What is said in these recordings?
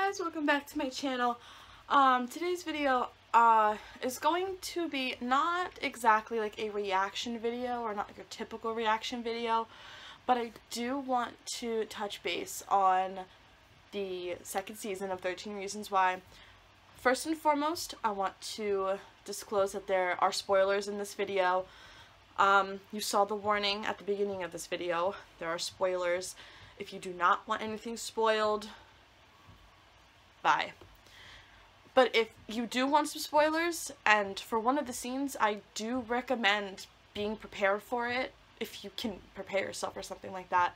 guys, welcome back to my channel. Today's video is going to be not exactly like a reaction video or not your typical reaction video, but I do want to touch base on the second season of 13 Reasons Why. First and foremost, I want to disclose that there are spoilers in this video. You saw the warning at the beginning of this video. There are spoilers. If you do not want anything spoiled, bye. But if you do want some spoilers, and for one of the scenes, I do recommend being prepared for it, if you can prepare yourself or something like that.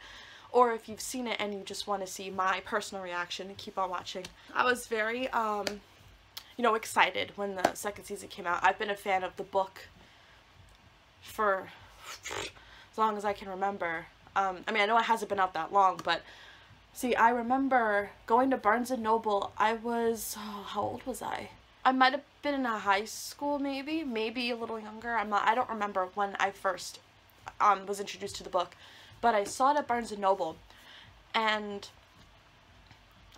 Or if you've seen it and you just want to see my personal reaction, keep on watching. I was very, excited when the second season came out. I've been a fan of the book for as long as I can remember. I mean, I know it hasn't been out that long, but see, I remember going to Barnes & Noble. I was, how old was I? I might have been in high school, maybe a little younger. I don't remember when I first was introduced to the book, but I saw it at Barnes & Noble, and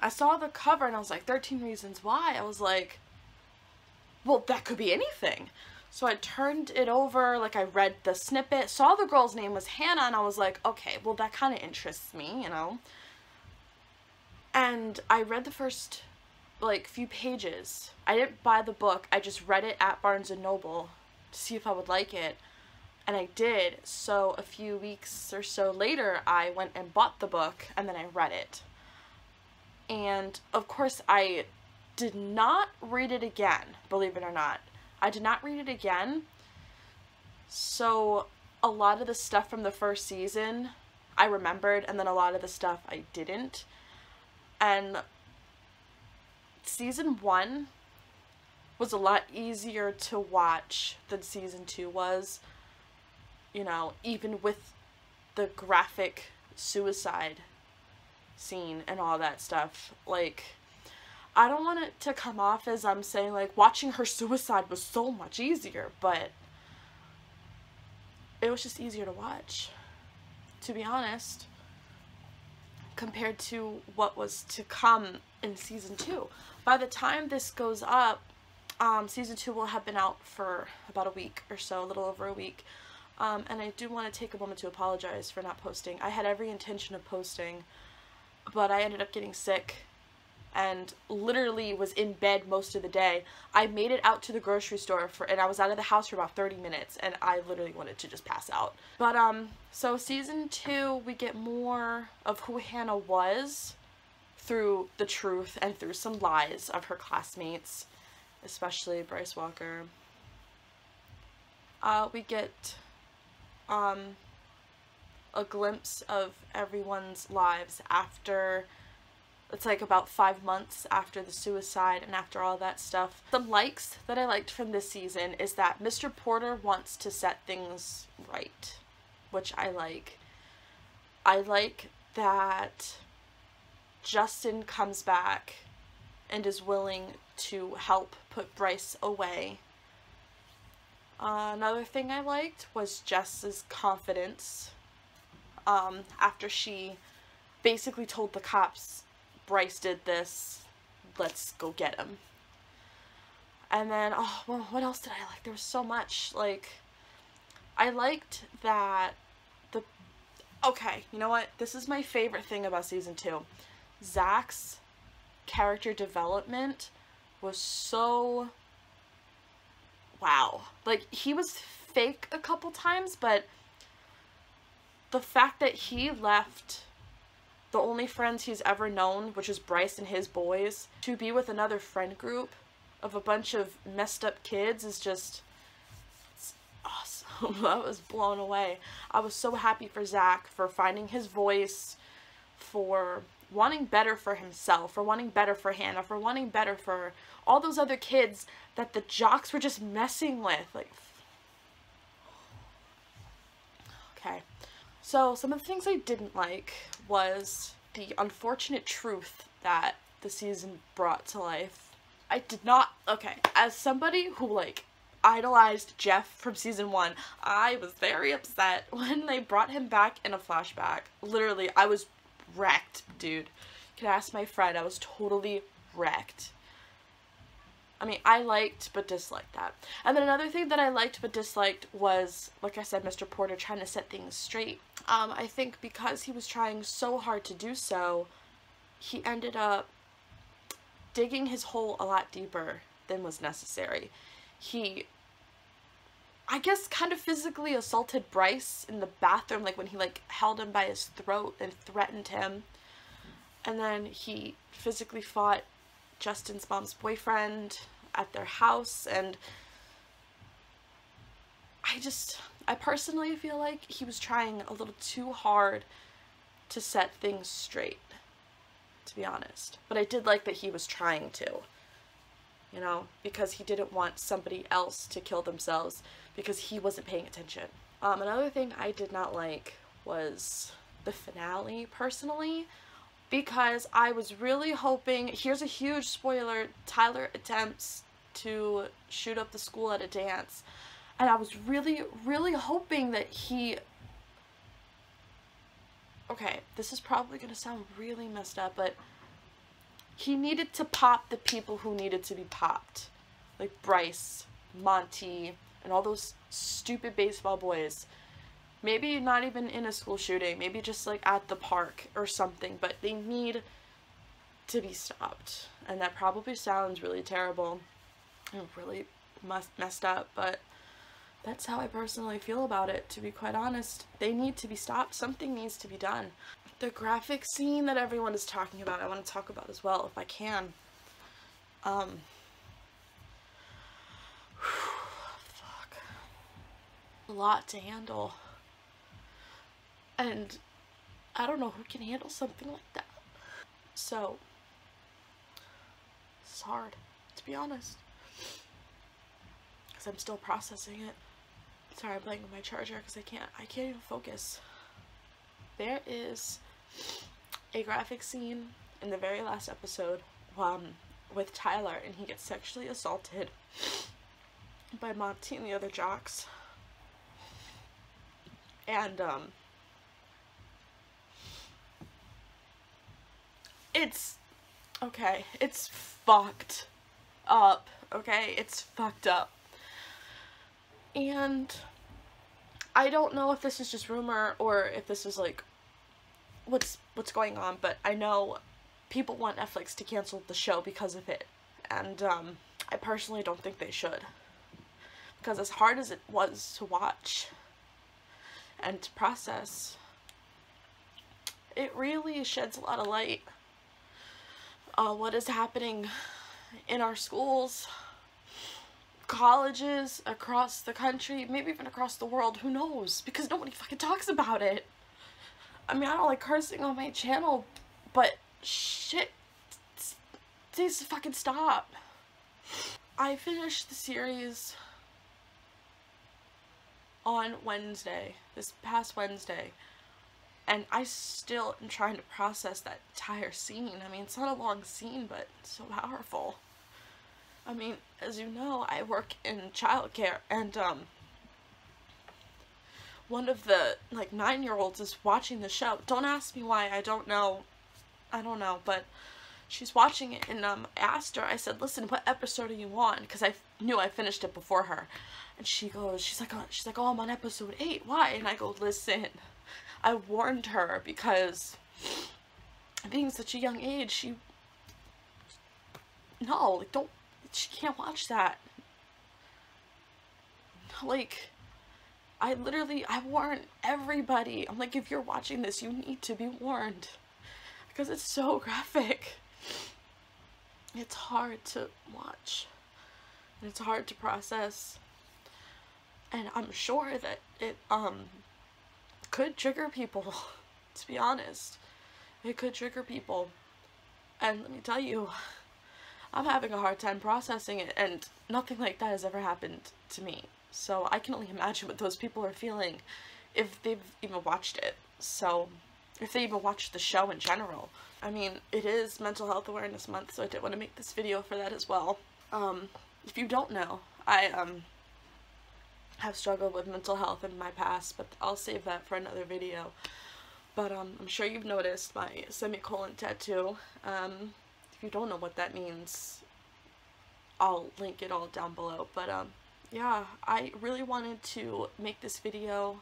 I saw the cover, and I was like, 13 Reasons Why. I was like, well, that could be anything. So I turned it over, like I read the snippet, saw the girl's name was Hannah, and I was like, okay, well that kind of interests me, you know? And I read the first, like, few pages. I didn't buy the book, I just read it at Barnes & Noble to see if I would like it, and I did. So a few weeks or so later, I went and bought the book, and then I read it. And, of course, I did not read it again, believe it or not. I did not read it again, so a lot of the stuff from the first season I remembered, and then a lot of the stuff I didn't. And season 1 was a lot easier to watch than season 2 was, you know, even with the graphic suicide scene and all that stuff. Like, I don't want it to come off as I'm saying, like, watching her suicide was so much easier, but it was just easier to watch, to be honest, compared to what was to come in season 2. By the time this goes up, season 2 will have been out for about a week or so, a little over a week, and I do want to take a moment to apologize for not posting. I had every intention of posting, but I ended up getting sick and literally was in bed most of the day. I made it out to the grocery store and I was out of the house for about 30 minutes, and I literally wanted to just pass out. But, so season 2, we get more of who Hannah was through the truth and through some lies of her classmates, especially Bryce Walker. We get, a glimpse of everyone's lives after. It's like about 5 months after the suicide and after all that stuff. Some likes that I liked from this season is that Mr. Porter wants to set things right, which I like. I like that Justin comes back and is willing to help put Bryce away. Another thing I liked was Jess's confidence after she basically told the cops, Bryce did this, let's go get him. And then, oh, well, what else did I like? There was so much. Like, I liked that okay, you know what? This is my favorite thing about season 2. Zach's character development was so, wow. Like, he was fake a couple times, but the fact that he left the only friends he's ever known, which is Bryce and his boys, to be with another friend group of a bunch of messed up kids is just, it's awesome. I was blown away. I was so happy for Zach, for finding his voice, for wanting better for himself, for wanting better for Hannah, for wanting better for all those other kids that the jocks were just messing with. Like, okay. So, some of the things I didn't like was the unfortunate truth that the season brought to life. I did not, okay, as somebody who, like, idolized Jeff from season 1, I was very upset when they brought him back in a flashback. Literally, I was wrecked, dude. You can ask my friend, I was totally wrecked. I mean, I liked but disliked that. And then another thing that I liked but disliked was, like I said, Mr. Porter trying to set things straight. I think because he was trying so hard to do so, he ended up digging his hole a lot deeper than was necessary. He, I guess, kind of physically assaulted Bryce in the bathroom, like when he like held him by his throat and threatened him. And then he physically fought Justin's mom's boyfriend at their house, and I personally feel like he was trying a little too hard to set things straight, to be honest. But I did like that he was trying to, you know, because he didn't want somebody else to kill themselves because he wasn't paying attention. Another thing I did not like was the finale, personally, because I was really hoping, here's a huge spoiler, Tyler attempts to shoot up the school at a dance, and I was really, really hoping that he, okay, this is probably going to sound really messed up, but he needed to pop the people who needed to be popped, like Bryce, Monty, and all those stupid baseball boys. Maybe not even in a school shooting, maybe just like at the park or something, but they need to be stopped. And that probably sounds really terrible and really messed up, but that's how I personally feel about it, to be quite honest. They need to be stopped. Something needs to be done. The graphic scene that everyone is talking about, I want to talk about as well, if I can. Fuck. A lot to handle. And I don't know who can handle something like that. So, it's hard, to be honest. Because I'm still processing it. Sorry, I'm playing with my charger because I can't even focus. There is a graphic scene in the very last episode with Tyler, and he gets sexually assaulted by Monty and the other jocks. And it's okay, it's fucked up, okay? It's fucked up. And I don't know if this is just rumor or if this is like what's going on, but I know people want Netflix to cancel the show because of it, and I personally don't think they should, because as hard as it was to watch and to process, it really sheds a lot of light on what is happening in our schools, colleges across the country, maybe even across the world, who knows, because nobody fucking talks about it. I mean, I don't like cursing on my channel, but shit, it needs to fucking stop. I finished the series on Wednesday, this past Wednesday, and I still am trying to process that entire scene. I mean, it's not a long scene, but it's so powerful. I mean, as you know, I work in childcare, and one of the like 9-year-olds is watching the show. Don't ask me why, I don't know, but she's watching it, and I asked her, I said, listen, what episode are you on? Because I knew I finished it before her. And she's like, oh, I'm on episode 8, why? And I go, listen, I warned her, because being such a young age, she can't watch that. Like, I warn everybody. I'm like, if you're watching this, you need to be warned, because it's so graphic. It's hard to watch, and it's hard to process, and I'm sure that it could trigger people, to be honest. It could trigger people, and let me tell you, I'm having a hard time processing it, and nothing like that has ever happened to me. So I can only imagine what those people are feeling if they've even watched it. So, if they even watched the show in general. I mean, it is Mental Health Awareness Month, so I did want to make this video for that as well. If you don't know, I have struggled with mental health in my past, but I'll save that for another video. But I'm sure you've noticed my semicolon tattoo. If you don't know what that means, I'll link it all down below. But yeah, I really wanted to make this video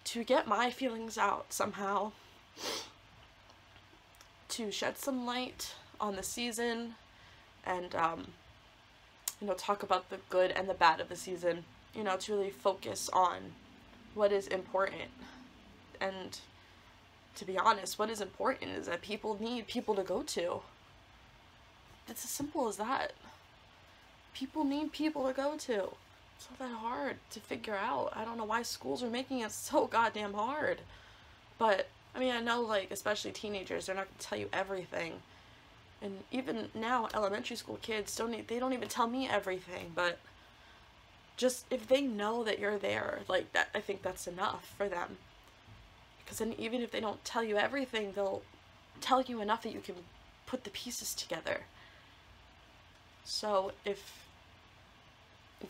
to get my feelings out somehow, to shed some light on the season, and you know, talk about the good and the bad of the season, you know, to really focus on what is important. And to be honest, what is important is that people need people to go to. It's as simple as that. People need people to go to. It's not that hard to figure out. I don't know why schools are making it so goddamn hard. But, I mean, I know, like, especially teenagers, they're not going to tell you everything. And even now, elementary school kids, they don't even tell me everything. But just, if they know that you're there, like, that, I think that's enough for them. Because then even if they don't tell you everything, they'll tell you enough that you can put the pieces together. So if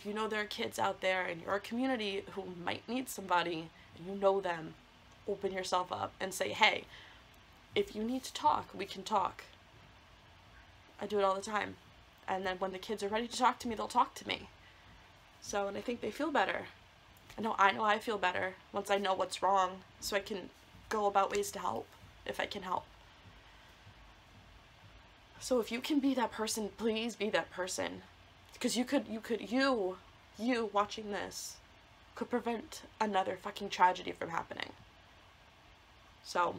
you know there are kids out there in your community who might need somebody, and you know them, open yourself up and say, hey, if you need to talk, we can talk. I do it all the time. And then when the kids are ready to talk to me, they'll talk to me. So, and I think they feel better. I know I feel better once I know what's wrong, so I can go about ways to help, if I can help. So if you can be that person, please be that person. Because you watching this could prevent another fucking tragedy from happening. So,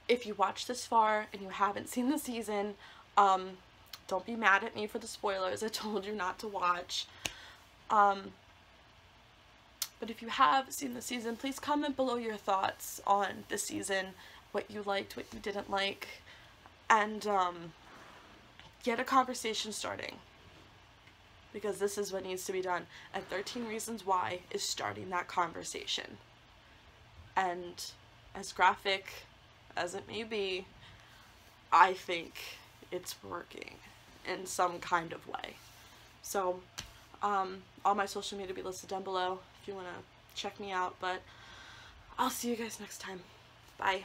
if you watch this far and you haven't seen the season, don't be mad at me for the spoilers. I told you not to watch. But if you have seen the season, please comment below your thoughts on the season, what you liked, what you didn't like, and get a conversation starting, because this is what needs to be done, and 13 Reasons Why is starting that conversation. And as graphic as it may be, I think it's working in some kind of way. So all my social media will be listed down below if you want to check me out, but I'll see you guys next time. Bye.